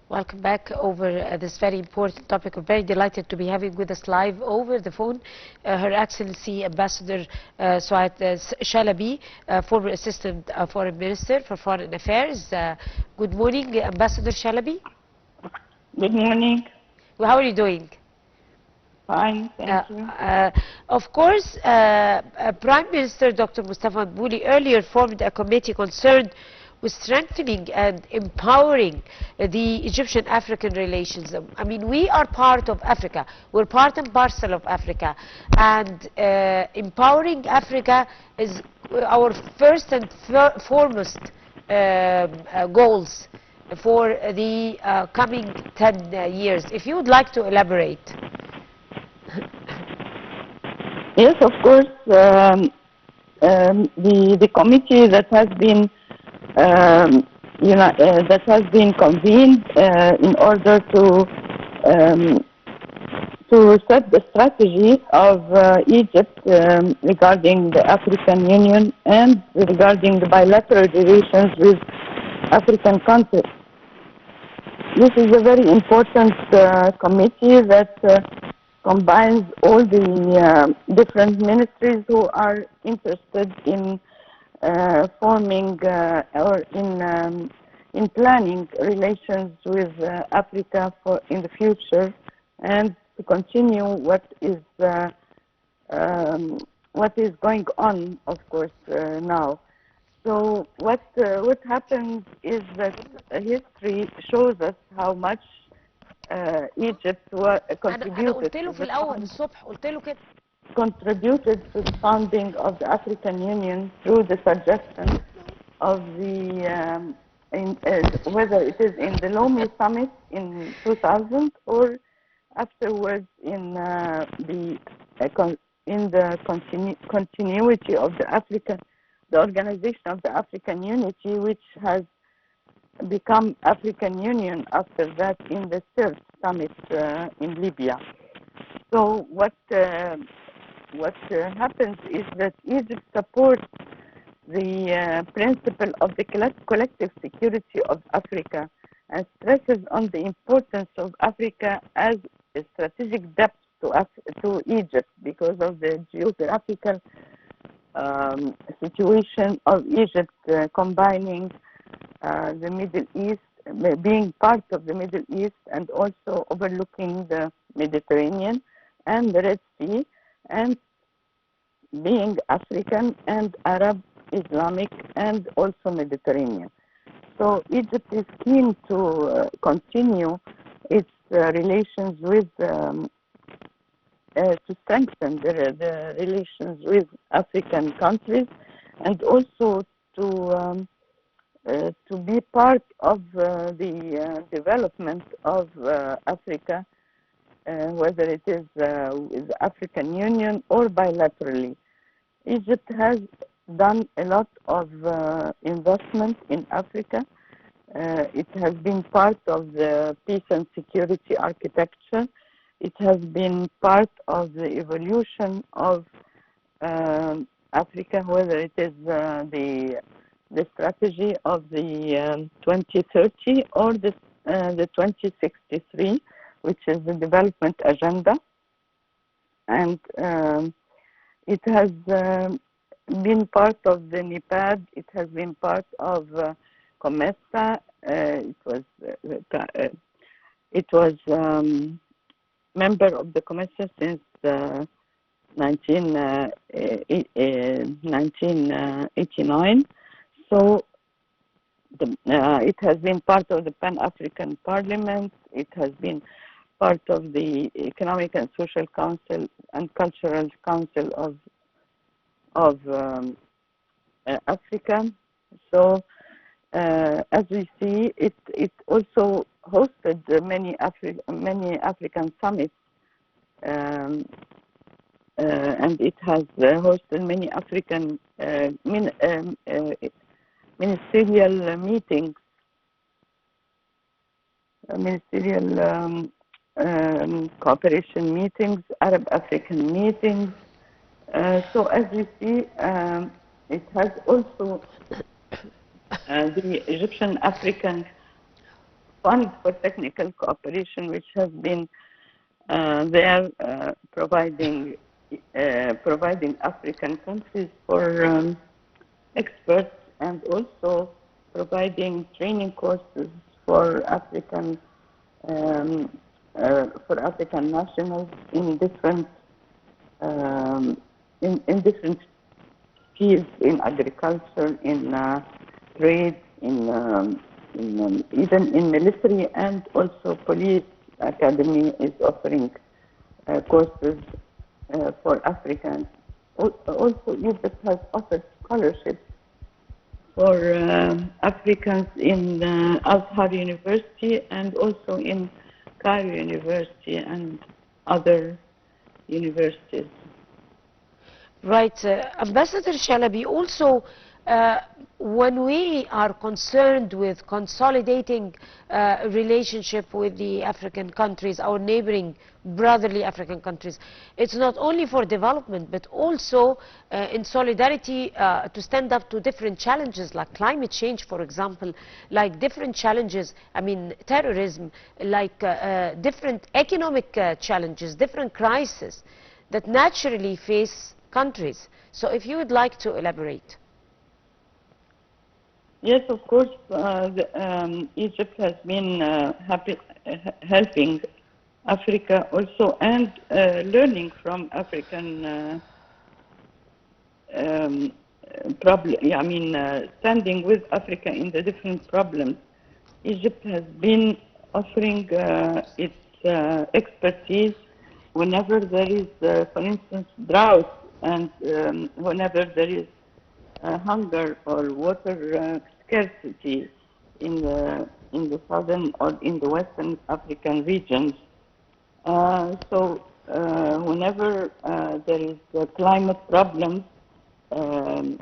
Welcome back over this very important topic. We're very delighted to be having with us live over the phone Her Excellency Ambassador Soad Shalaby, former Assistant Foreign Minister for Foreign Affairs. Good morning, Ambassador Shalaby. Good morning. How are you doing? Fine, thank you. Of course, Prime Minister Dr. Mustafa Madbouli earlier formed a committee concerned with strengthening and empowering the Egyptian-African relations. I mean, we are part of Africa. We're part and parcel of Africa. And empowering Africa is our first and foremost goals for the coming 10 years. If you would like to elaborate. Yes, of course. The committee that has been that has been convened in order to set the strategy of Egypt regarding the African Union and regarding the bilateral relations with African countries. This is a very important committee that combines all the different ministries who are interested in forming or in planning relations with Africa in the future, and to continue what is going on, of course, now. So what happens is that history shows us how much Egypt contributed to the founding of the African Union through the suggestion of the whether it is in the Lomé summit in 2000 or afterwards in the continuity of the organization of the African Unity, which has become African Union after that in the third summit in Libya. So what happens is that Egypt supports the principle of the collective security of Africa and stresses on the importance of Africa as a strategic depth to Egypt because of the geographical situation of Egypt, combining the Middle East, being part of the Middle East and also overlooking the Mediterranean and the Red Sea, and being African and Arab, Islamic, and also Mediterranean. So Egypt is keen to continue its relations with, to strengthen the relations with African countries, and also to be part of the development of Africa, whether it is with the African Union or bilaterally. Egypt has done a lot of investment in Africa. It has been part of the peace and security architecture. It has been part of the evolution of Africa, whether it is the strategy of the 2030 or the 2063, which is the development agenda. And it has been part of the NEPAD. It has been part of COMESA. It was member of the COMESA since 1989. So it has been part of the Pan-African Parliament. It has been part of the Economic and Social Council and Cultural Council of Africa. So as we see, it also hosted many African summits, and it has hosted many African ministerial meetings, ministerial cooperation meetings, Arab-African meetings. So as we see, it has also the Egyptian African fund for technical cooperation, which has been there providing African countries for experts, and also providing training courses for um, African nationals in different in different fields, in agriculture, in trade, even in military, and also police academy is offering courses for Africans. Also, Egypt has offered scholarships for Africans in Azhar University and also in Cairo University and other universities. Right. Ambassador Shalaby, also when we are concerned with consolidating relationship with the African countries, our neighboring brotherly African countries, it's not only for development but also in solidarity to stand up to different challenges like climate change, for example, like different challenges, I mean terrorism, like different economic challenges, different crises that naturally face countries. So if you would like to elaborate. Yes, of course, Egypt has been helping Africa also, and learning from African problem. I mean, standing with Africa in the different problems. Egypt has been offering its expertise whenever there is, for instance, drought, and whenever there is hunger or water scarcity in the southern or in the western African regions. Whenever there is climate problems, and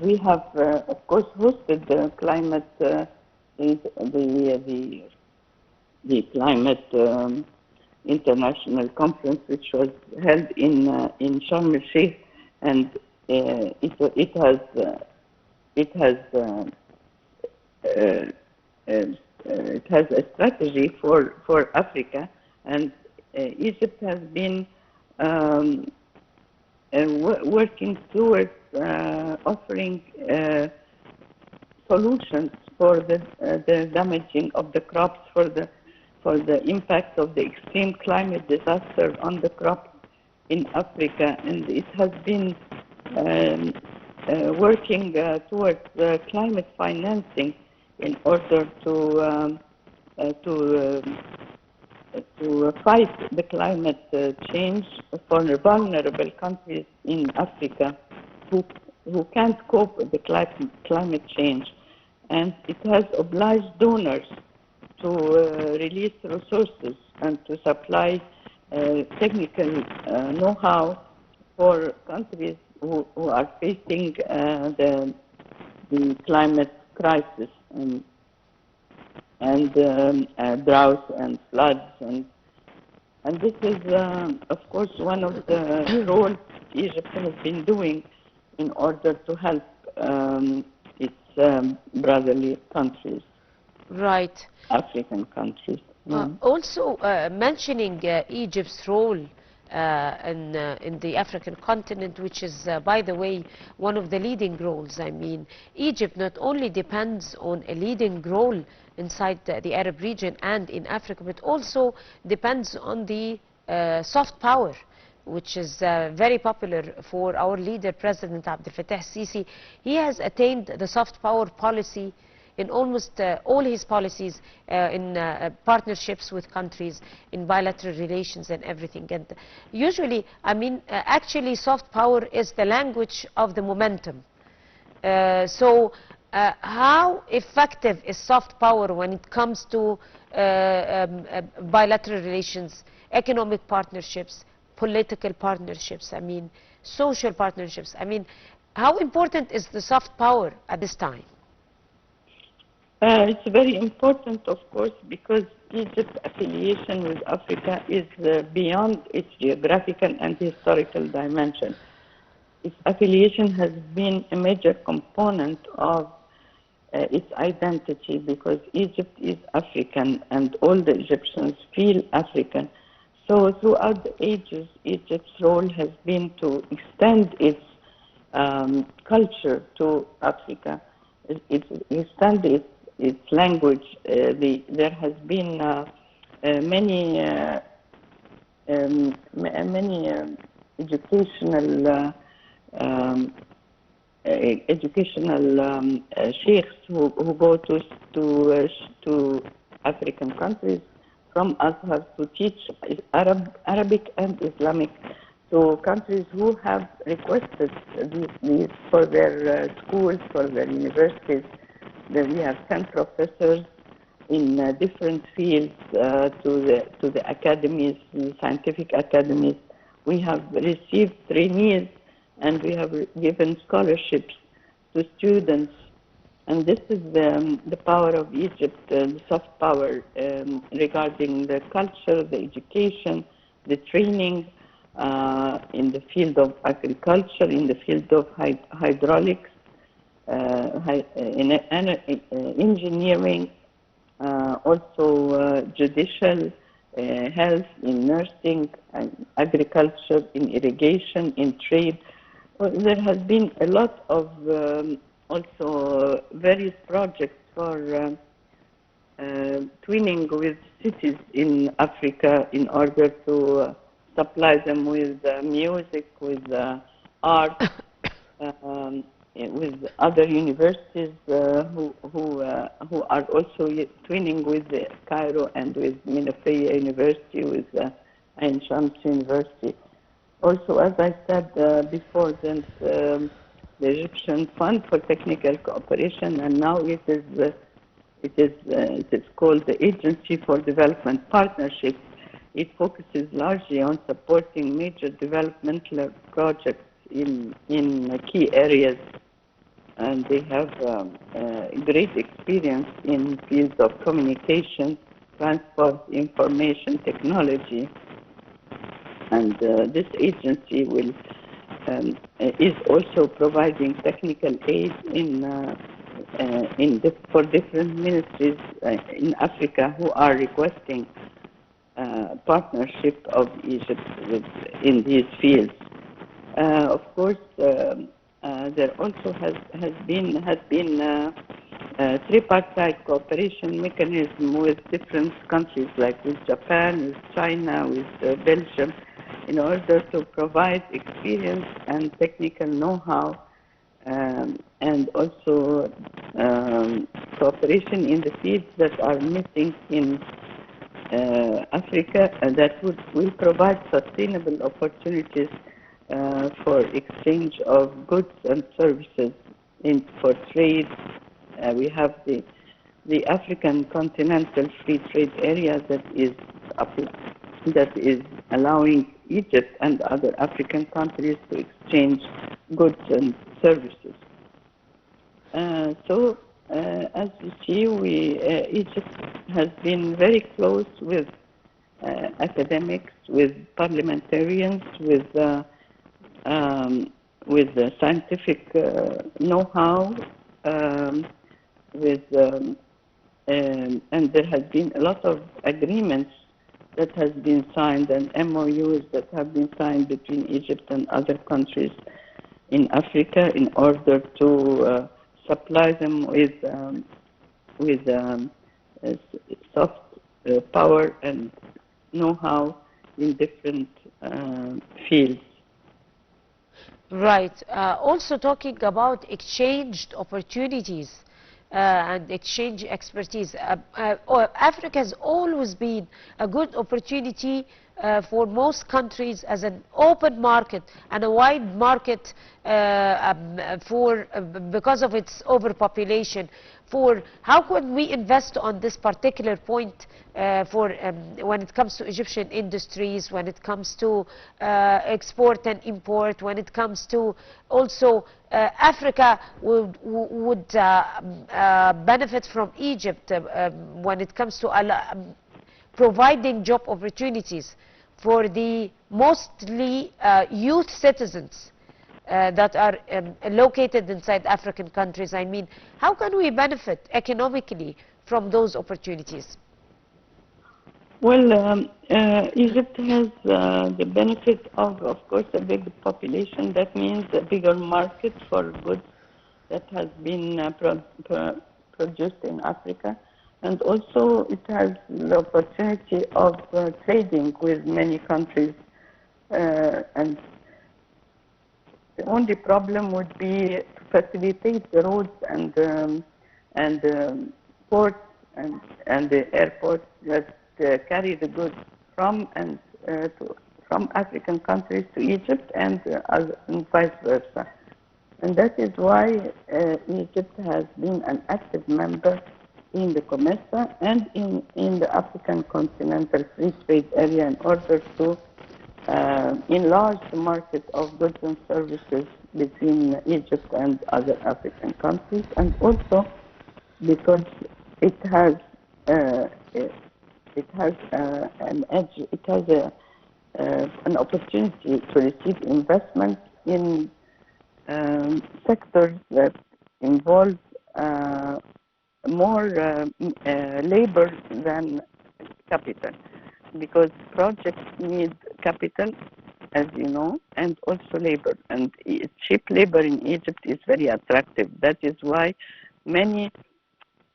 we have of course hosted the climate the climate international conference, which was held in Sharm el Sheikh, and it has a strategy for Africa, and Egypt has been working towards offering solutions for the damaging of the crops, for the impact of the extreme climate disaster on the crops in Africa, and it has been working towards climate financing in order to fight the climate change for vulnerable countries in Africa who can't cope with the climate change. And it has obliged donors to release resources and to supply technical know-how for countries who are facing the climate crisis and drought and floods, and this is of course one of the roles Egypt has been doing in order to help its brotherly countries, right, African countries. Also mentioning Egypt's role in the African continent, which is, by the way, one of the leading roles. I mean, Egypt not only depends on a leading role inside the Arab region and in Africa, but also depends on the soft power, which is very popular for our leader, President Abdel Fattah Sisi. He has attained the soft power policy in almost all his policies, in partnerships with countries, in bilateral relations and everything. And usually, I mean, actually soft power is the language of the momentum. How effective is soft power when it comes to bilateral relations, economic partnerships, political partnerships, I mean, social partnerships? I mean, how important is the soft power at this time? It's very important, of course, because Egypt's affiliation with Africa is beyond its geographical and historical dimension. Its affiliation has been a major component of its identity, because Egypt is African and all the Egyptians feel African. So throughout the ages, Egypt's role has been to extend its culture to Africa, extend its language. There has been many educational sheikhs who go to African countries from Azhar to teach Arabic and Islamic to countries who have requested these for their schools, for their universities. Then we have 10 professors in different fields to the academies, the scientific academies. We have received trainees and we have given scholarships to students. And this is the power of Egypt, the soft power regarding the culture, the education, the training in the field of agriculture, in the field of hydraulics, in engineering, also judicial, health, in nursing, agriculture, in irrigation, in trade. Well, there has been a lot of also various projects for twinning with cities in Africa in order to supply them with music, with art, with other universities who are also twinning with Cairo and with Minafeya University, with Ain Shams University. Also, as I said before, then the Egyptian Fund for Technical Cooperation, and now it is called the Agency for Development Partnership. It focuses largely on supporting major developmental projects in key areas, and they have great experience in fields of communication, transport, information technology. And this agency is also providing technical aid for different ministries in Africa who are requesting partnership of Egypt in these fields. Of course, there also has been tripartite cooperation mechanism with different countries, like with Japan, with China, with Belgium, in order to provide experience and technical know-how, and also cooperation in the fields that are missing in Africa, and that will provide sustainable opportunities for exchange of goods and services for trade. We have the African Continental Free Trade Area that is allowing Egypt and other African countries to exchange goods and services. So, as you see, Egypt has been very close with academics, with parliamentarians, with scientific know-how, and there has been a lot of agreements that has been signed, and MOUs that have been signed between Egypt and other countries in Africa in order to supply them with soft power and know-how in different fields. Right. Also talking about exchanged opportunities and exchange expertise. Africa has always been a good opportunity for most countries as an open market and a wide market because of its overpopulation. For how can we invest on this particular point when it comes to Egyptian industries, when it comes to export and import, when it comes to also Africa would benefit from Egypt when it comes to providing job opportunities for the mostly youth citizens that are located inside African countries? I mean, how can we benefit economically from those opportunities? Well, Egypt has the benefit of course, a big population. That means a bigger market for goods that has been produced in Africa. And also it has the opportunity of trading with many countries. And the only problem would be to facilitate the roads and ports and the airports that carry the goods from from African countries to Egypt and vice versa. And that is why Egypt has been an active member in the COMESA and in the African Continental Free Trade Area in order to enlarge the market of goods and services between Egypt and other African countries, and also because it has an edge, it has an opportunity to receive investment in sectors that involve more labor than capital, because projects need capital, as you know, and also labor. And cheap labor in Egypt is very attractive. That is why many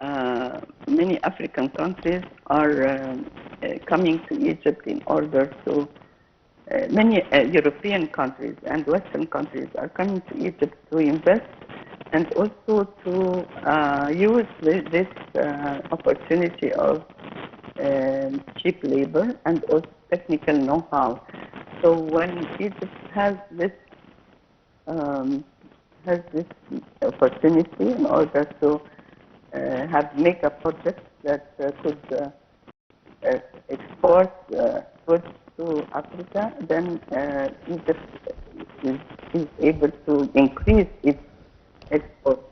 African countries are coming to Egypt in order to, many European countries and Western countries are coming to Egypt to invest and also to use this opportunity of cheap labor and also technical know-how. So when Egypt has this opportunity in order to make a project that could export goods to Africa, then Egypt is able to increase its exports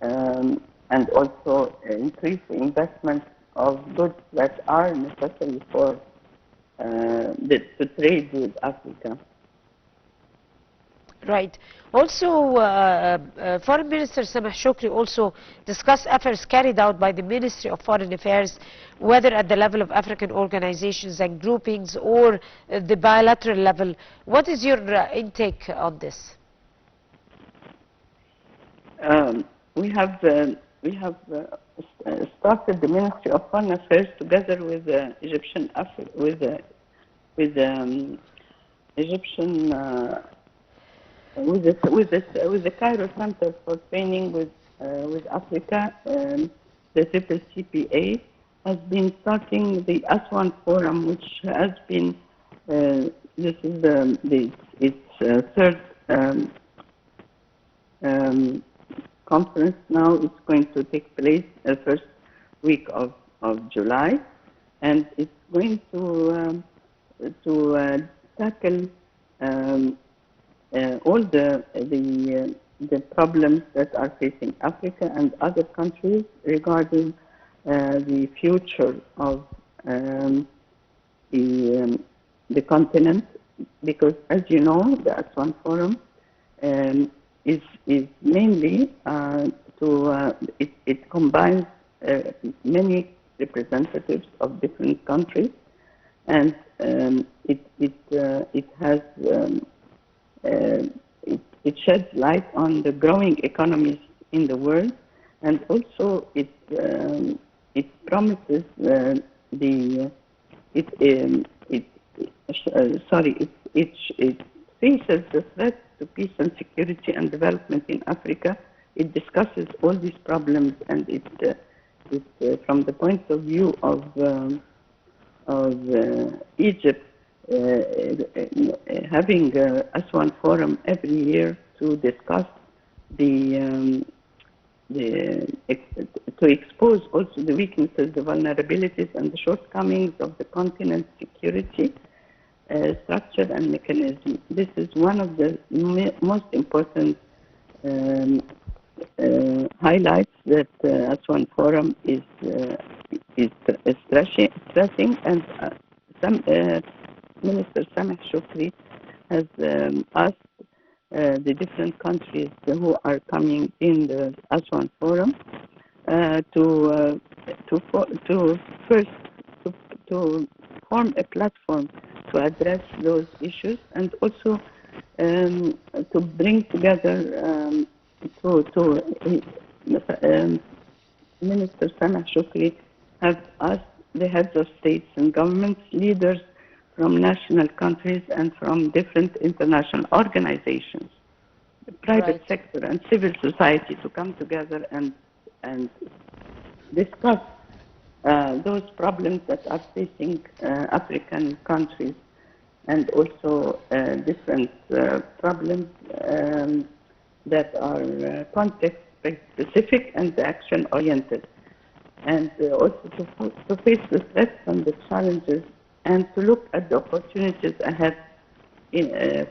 and also increase the investment of goods that are necessary for to trade with Africa. Right. Also, Foreign Minister Sameh Shukri also discussed efforts carried out by the Ministry of Foreign Affairs, whether at the level of African organizations and groupings or the bilateral level. What is your intake on this? We have started the Ministry of Foreign Affairs together with the Egyptian with the Cairo Center for Training with Africa. The Triple CPA has been starting the Aswan Forum, which has been this is its third conference now. It's going to take place the first week of July, and it's going to tackle all the problems that are facing Africa and other countries regarding the future of the continent, because as you know, the Aswan Forum is mainly it combines many representatives of different countries, and it has it sheds light on the growing economies in the world, and also it promises it faces the threat to peace and security and development in Africa. It discusses all these problems, and it from the point of view of Egypt, having Aswan Forum every year to discuss to expose also the weaknesses, the vulnerabilities, and the shortcomings of the continent's security structure and mechanism. This is one of the most important highlights that Aswan Forum is stressing, and Minister Sameh Shukri has asked the different countries who are coming in the Aswan Forum to first to form a platform to address those issues, and also to bring together Minister Sameh Shukri have asked the heads of states and governments, leaders from national countries and from different international organizations, the private Right. sector and civil society, to come together and discuss those problems that are facing African countries, and also different problems that are context-specific and action-oriented, and also to face the threats and the challenges, and to look at the opportunities ahead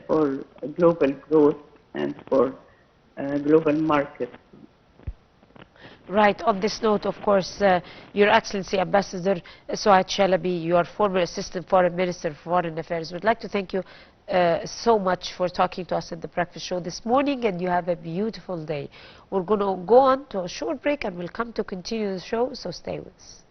for global growth and for global markets. Right. On this note, of course, Your Excellency Ambassador Soad Shalaby, your former Assistant Foreign Minister for Foreign Affairs, would like to thank you so much for talking to us at the Breakfast Show this morning, and you have a beautiful day. We're going to go on to a short break and we'll come to continue the show, so stay with us.